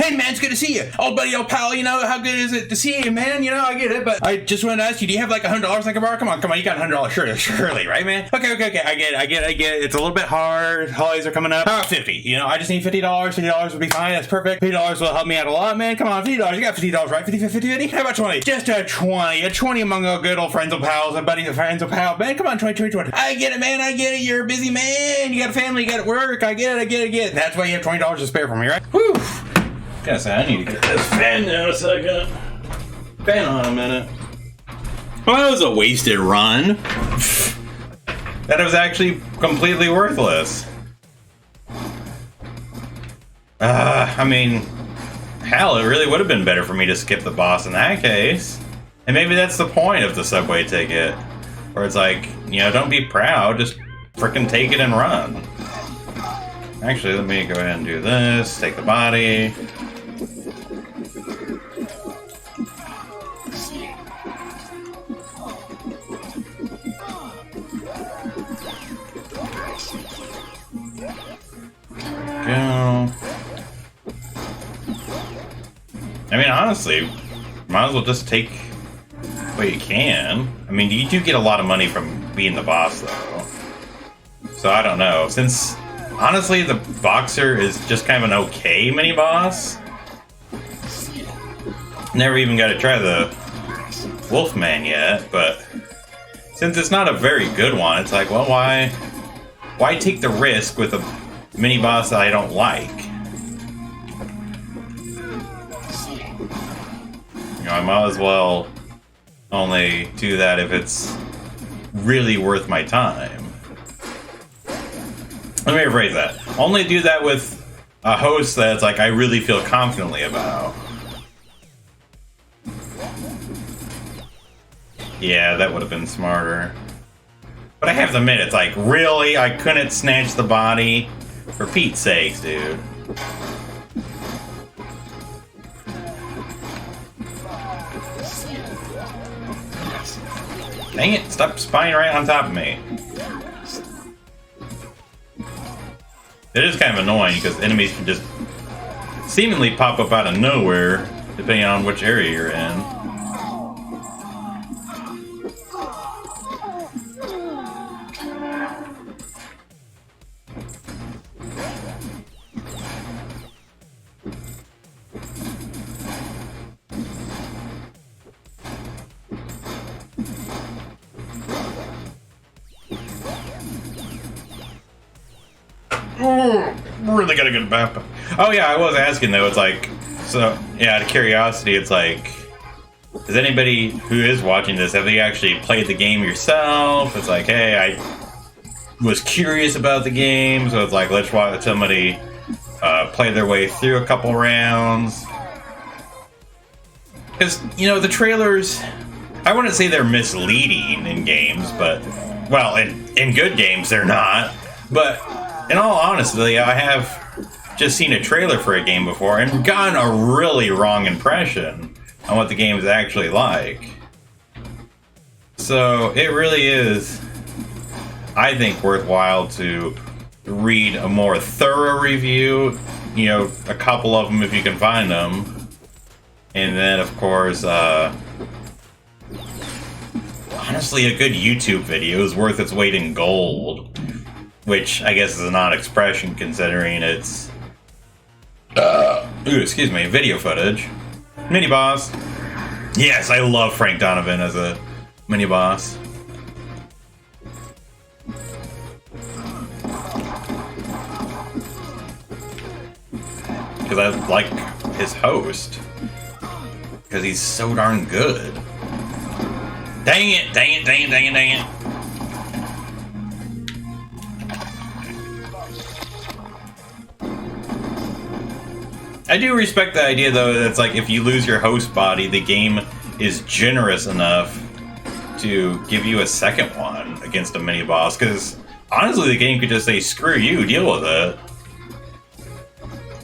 Hey man, it's good to see you. Old buddy, old pal, you know, how good is it to see you, man? You know, I get it, but I just wanted to ask you, do you have like $100 I can borrow? Come on, you got $100 surely, right, man? Okay, I get it. It's a little bit hard. Holidays are coming up. How about 50? You know, I just need $50. $50 would be fine. That's perfect. $50 will help me out a lot, man. Come on, $50. You got $50, right? 50? How about 20? Just a 20. A 20 among our good old friends and pals and buddies and friends and pals. Man, come on, 20. I get it, man. I get it. You're a busy man. You got a family. You got to work. I get it. That's why you have $20 to spare for me, right? Whew. Gotta say, I need to get this fan down a second. Fan on a minute. Well, that was a wasted run. That was actually completely worthless. I mean, hell, it really would have been better for me to skip the boss in that case. And maybe that's the point of the subway ticket. Where it's like, you know, don't be proud, just frickin' take it and run. Actually, let me go ahead and do this. Take the body. Go. I mean, honestly, might as well just take what you can. I mean, you do get a lot of money from being the boss, though. So I don't know. Since, honestly, the Boxer is just kind of an okay mini-boss. Never even got to try the Wolfman yet, but since it's not a very good one, it's like, well, why take the risk with a mini-boss that I don't like? You know, I might as well only do that if it's really worth my time. Let me rephrase that. Only do that with a host that's like I really feel confidently about. Yeah, that would have been smarter. But I have to admit, it's like, really? I couldn't snatch the body? For Pete's sakes, dude. Dang it, stop spying right on top of me. It is kind of annoying because enemies can just seemingly pop up out of nowhere depending on which area you're in. Really gotta get a map. Oh yeah, I was asking though, it's like, so yeah, out of curiosity, it's like, does anybody who is watching this, have they actually played the game yourself? It's like, hey, I was curious about the game, so it's like, let's watch somebody play their way through a couple rounds. Because, you know, the trailers, I wouldn't say they're misleading in games, but, well, in good games they're not, but in all honesty, I have just seen a trailer for a game before and gotten a really wrong impression on what the game is actually like. So it really is, I think, worthwhile to read a more thorough review, you know, a couple of them if you can find them. And then, of course, honestly, a good YouTube video is worth its weight in gold. Which, I guess, is an odd expression considering it's... excuse me, video footage. Mini-boss. Yes, I love Frank Donovan as a mini-boss. Because I like his host. Because he's so darn good. Dang it! I do respect the idea, though, that it's like if you lose your host body, the game is generous enough to give you a second one against a mini-boss, because honestly, the game could just say, screw you, deal with it.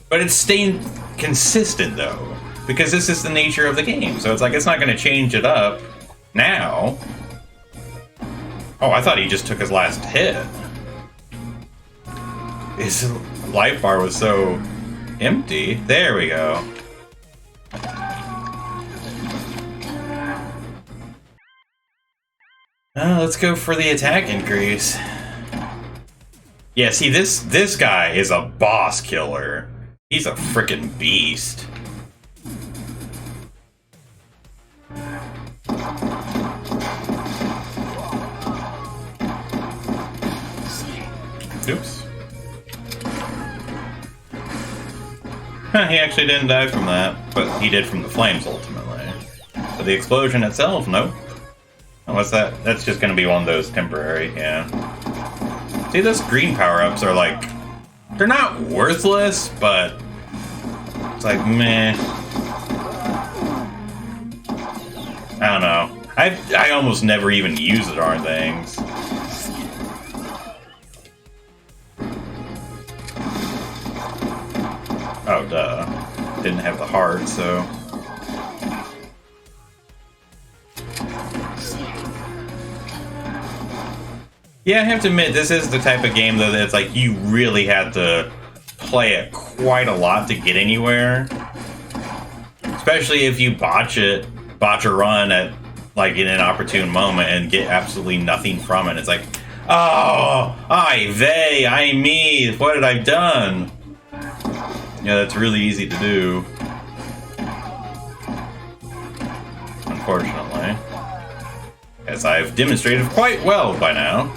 But it's staying consistent, though, because this is the nature of the game, so it's like, it's not going to change it up now. Oh, I thought he just took his last hit. His life bar was so empty. There we go. Let's go for the attack increase. Yeah, see, this guy is a boss killer. He's a freaking beast. Oops. Huh, he actually didn't die from that, but he did from the flames ultimately. But the explosion itself, nope. What's that? That's just gonna be one of those temporary, yeah. See, those green power-ups are like, they're not worthless, but it's like, meh. I don't know. I almost never even use the darn things. Oh, duh. Didn't have the heart, so... Yeah, I have to admit, this is the type of game, though, that it's like you really have to play it quite a lot to get anywhere. Especially if you botch a run at, like, in an opportune moment and get absolutely nothing from it. It's like, oh, I, me, what had I done? Yeah, that's really easy to do. Unfortunately. As I've demonstrated quite well by now.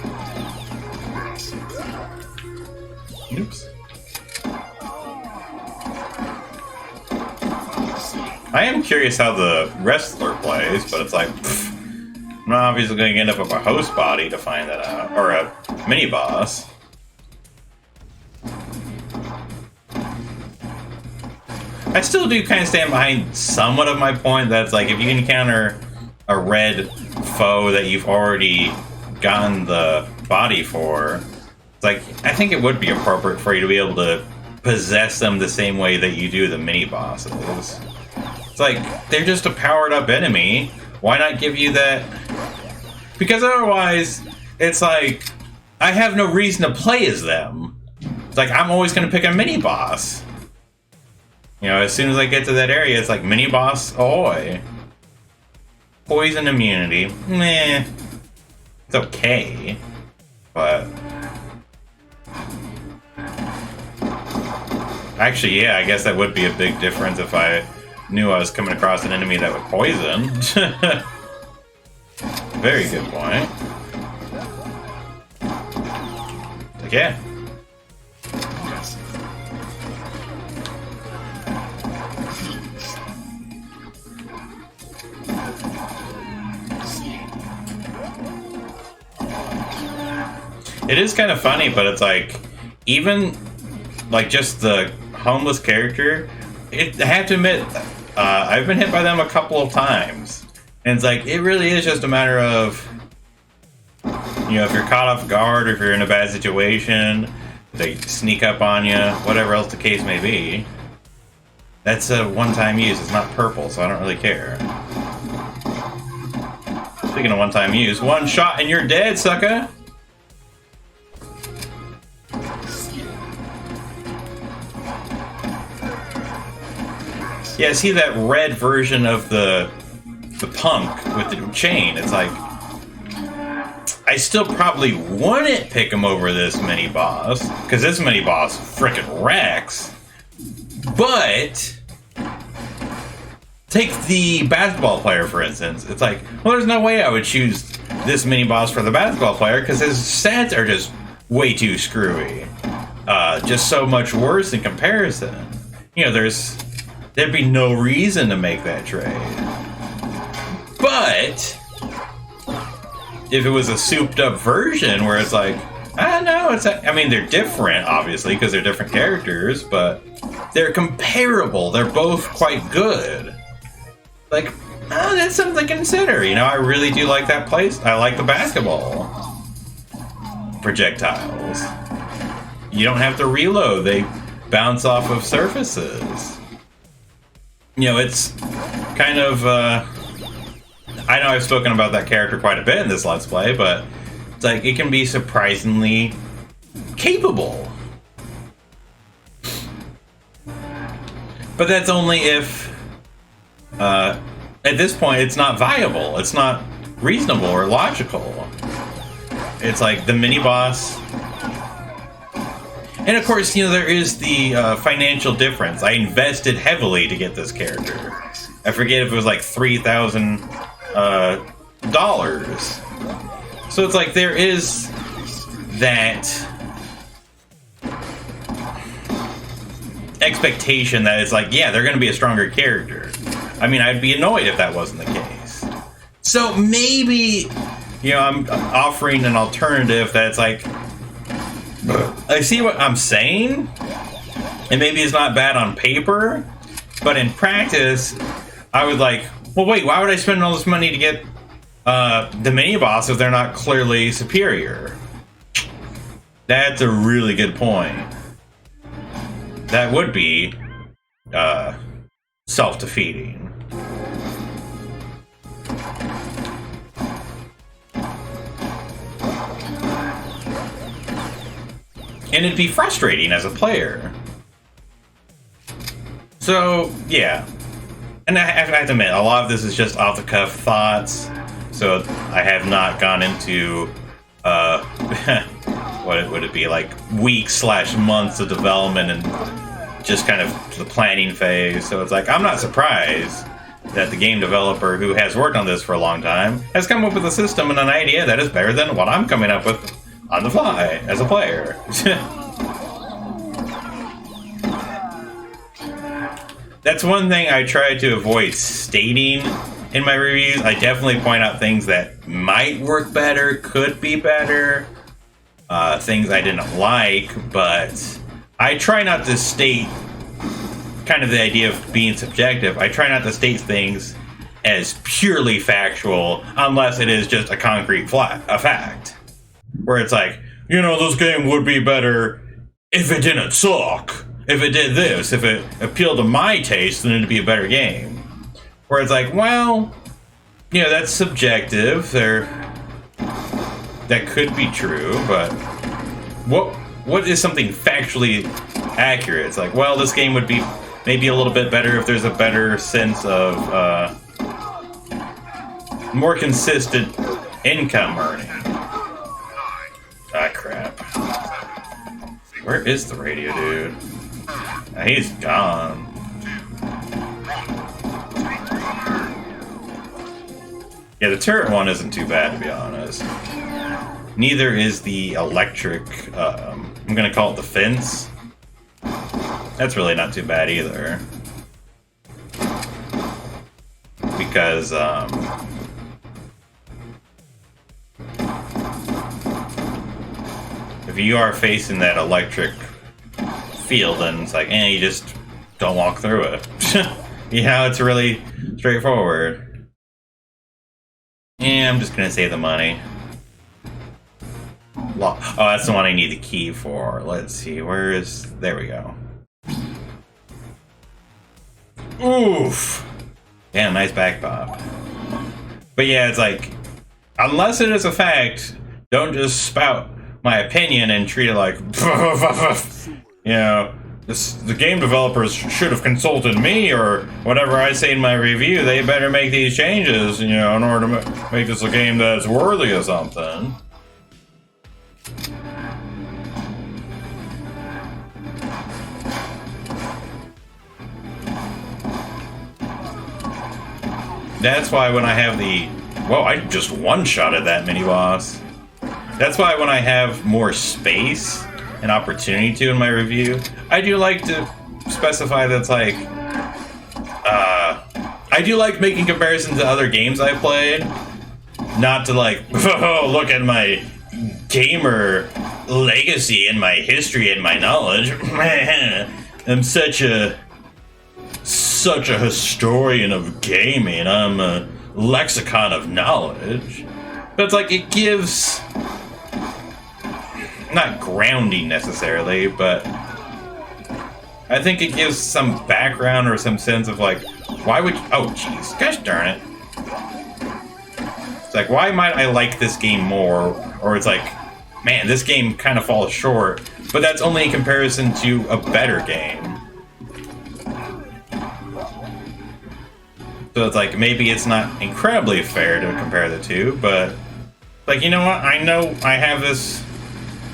Oops. I am curious how the wrestler plays, but it's like, pfft, I'm not obviously going to end up with a host body to find that out, or a mini boss. I still do kind of stand behind somewhat of my point that it's like if you encounter a red foe that you've already gotten the body for, it's like I think it would be appropriate for you to be able to possess them the same way that you do the mini bosses. It's like they're just a powered up enemy. Why not give you that? Because otherwise, it's like I have no reason to play as them. It's like I'm always going to pick a mini boss. You know, as soon as I get to that area, it's like mini boss ahoy. Poison immunity, meh. It's okay, but actually, yeah, I guess that would be a big difference if I knew I was coming across an enemy that would poison. Very good point. Like, yeah. It is kind of funny, but it's like, even like just the homeless character, I have to admit, I've been hit by them a couple of times. And it's like, it really is just a matter of, you know, if you're caught off guard, or if you're in a bad situation, they sneak up on you, whatever else the case may be. That's a one-time use. It's not purple, so I don't really care. Speaking of one-time use, one shot and you're dead, sucker! Yeah, see that red version of the punk with the chain. It's like, I still probably wouldn't pick him over this mini boss, because this mini boss frickin' wrecks. But take the basketball player, for instance. It's like, well, there's no way I would choose this mini boss for the basketball player, because his stats are just way too screwy. Just so much worse in comparison. You know, there'd be no reason to make that trade. But if it was a souped up version where it's like, I don't know, I mean, they're different, obviously, because they're different characters, but they're comparable. They're both quite good. Like, oh, that's something to consider. You know, I really do like that place. I like the basketball projectiles. You don't have to reload. They bounce off of surfaces. You know, it's kind of, I know I've spoken about that character quite a bit in this Let's Play, but it's like, it can be surprisingly capable. But that's only if, at this point, it's not viable. It's not reasonable or logical. It's like the mini-boss. And of course, you know, there is the financial difference. I invested heavily to get this character. I forget if it was like $3,000. So it's like there is that expectation that it's like, yeah, they're going to be a stronger character. I mean, I'd be annoyed if that wasn't the case. So maybe, you know, I'm offering an alternative that's like, I see what I'm saying, and maybe it's not bad on paper, but in practice, I would like, well, wait, why would I spend all this money to get the mini-boss if they're not clearly superior? That's a really good point. That would be self-defeating. And it'd be frustrating as a player. So, yeah. And I have to admit, a lot of this is just off-the-cuff thoughts. So I have not gone into, what would it be, like weeks/months of development and just kind of the planning phase. So it's like, I'm not surprised that the game developer who has worked on this for a long time has come up with a system and an idea that is better than what I'm coming up with on the fly as a player. That's one thing I try to avoid stating in my reviews. I definitely point out things that might work better, could be better, things I didn't like, but I try not to state kind of the idea of being subjective. I try not to state things as purely factual unless it is just a concrete a fact. Where it's like, you know, this game would be better if it didn't suck. If it did this, if it appealed to my taste, then it'd be a better game. Where it's like, well, you know, that's subjective. That could be true, but what is something factually accurate? It's like, well, this game would be maybe a little bit better if there's a better sense of more consistent income earning. Ah, crap. Where is the radio dude? He's gone. Yeah, the turret one isn't too bad, to be honest. Neither is the electric, I'm gonna call it the fence. That's really not too bad either. Because, if you are facing that electric field, then it's like, you just don't walk through it. You know, it's really straightforward. Yeah, I'm just gonna save the money. Oh, that's the one I need the key for. Let's see, where is... There we go. Oof! Yeah, nice back pop. But yeah, it's like, unless it is a fact, don't just spout my opinion and treat it like, you know, the game developers should have consulted me, or whatever I say in my review, they better make these changes, you know, in order to make this a game that's worthy of something. That's why when I have the... Whoa, I just one-shotted that mini-boss. That's why when I have more space and opportunity to in my review, I do like to specify that's like... I do like making comparisons to other games I've played. Not to like, oh, look at my gamer legacy and my history and my knowledge. I'm such a historian of gaming. I'm a lexicon of knowledge. But it's like, it gives, not grounding necessarily, but I think it gives some background or some sense of like, why would, oh jeez, gosh darn it. It's like, why might I like this game more? Or it's like, man, this game kind of falls short, but that's only in comparison to a better game. So it's like, maybe it's not incredibly fair to compare the two, but like, you know what? I know I have this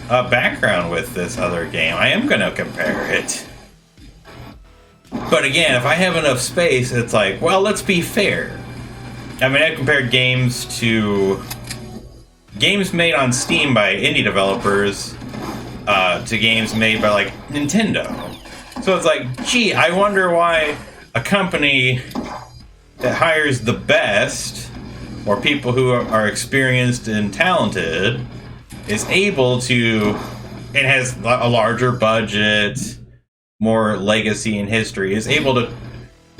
background with this other game. I am going to compare it. But again, if I have enough space, it's like, well, let's be fair. I mean, I've compared games to games made on Steam by indie developers to games made by, like, Nintendo. So it's like, gee, I wonder why a company that hires the best, or people who are experienced and talented, is able to, and has a larger budget, more legacy and history, is able to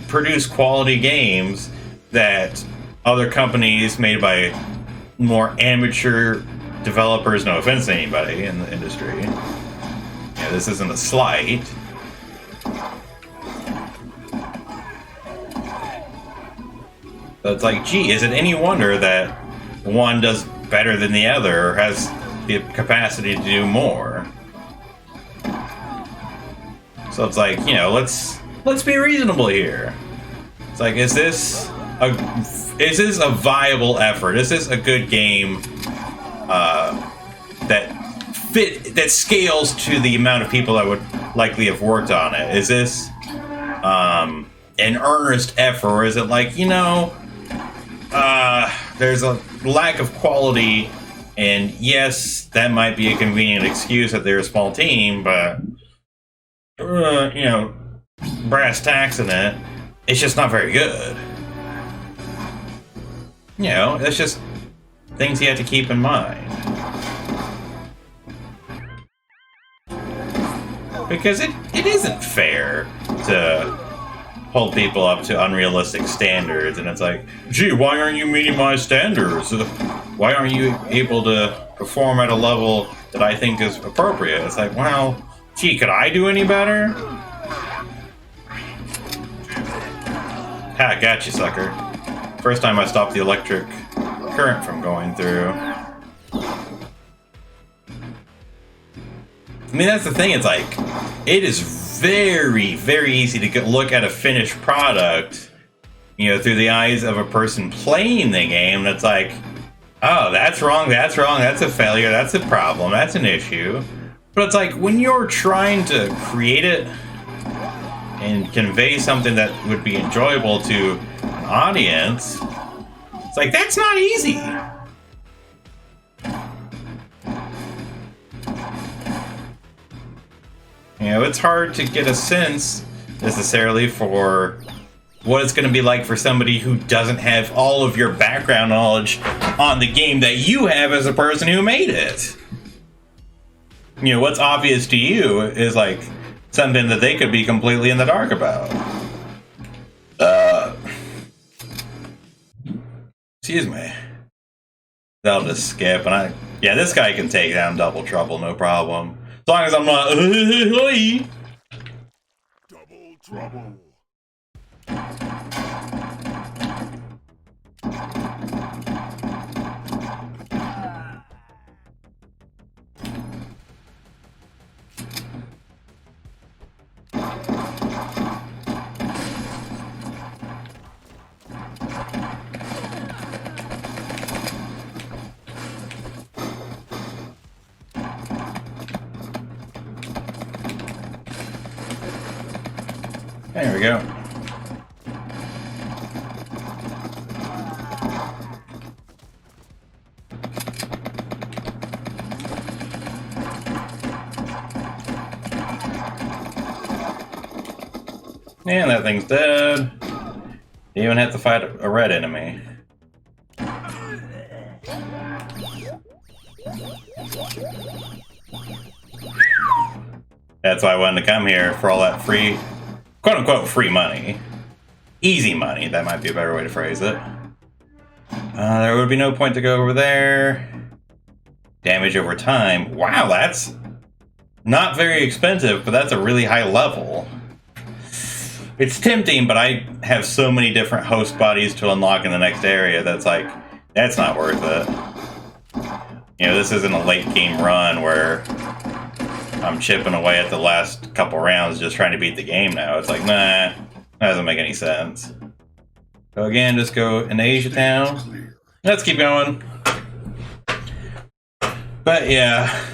produce quality games that other companies made by more amateur developers, no offense to anybody in the industry. Yeah, this isn't a slight. So it's like, gee, is it any wonder that one does better than the other, or has the capacity to do more? So it's like, you know, let's be reasonable here. It's like, is this a viable effort? Is this a good game that scales to the amount of people that would likely have worked on it? Is this an earnest effort, or is it like, you know, there's a lack of quality, and yes, that might be a convenient excuse that they're a small team, but you know, brass tacks in it, it's just not very good. You know, it's just things you have to keep in mind. Because it isn't fair to hold people up to unrealistic standards, and it's like, gee, why aren't you meeting my standards? Why aren't you able to perform at a level that I think is appropriate? It's like, well, gee, could I do any better? Ha, got you, sucker. First time I stopped the electric current from going through. I mean, that's the thing, it's like, it is very, very easy to look at a finished product, you know, through the eyes of a person playing the game, that's like, oh, that's wrong, that's a failure, that's a problem, that's an issue. But it's like, when you're trying to create it and convey something that would be enjoyable to an audience, it's like, that's not easy. You know, it's hard to get a sense, necessarily, for what it's going to be like for somebody who doesn't have all of your background knowledge on the game that you have as a person who made it. You know, what's obvious to you is, like, something that they could be completely in the dark about. Excuse me. That'll just skip, and yeah, this guy can take down Double Trouble, no problem. As long as I'm not, Double Trouble. There we go. And that thing's dead. You even have to fight a red enemy. That's why I wanted to come here, for all that free, quote-unquote, free money. Easy money, that might be a better way to phrase it. There would be no point to go over there. Damage over time. Wow, that's not very expensive, but that's a really high level. It's tempting, but I have so many different host bodies to unlock in the next area that's like, that's not worth it. You know, this isn't a late game run where I'm chipping away at the last couple rounds just trying to beat the game now. It's like, nah, That doesn't make any sense. So again, just go in Asia Town. Let's keep going. But yeah.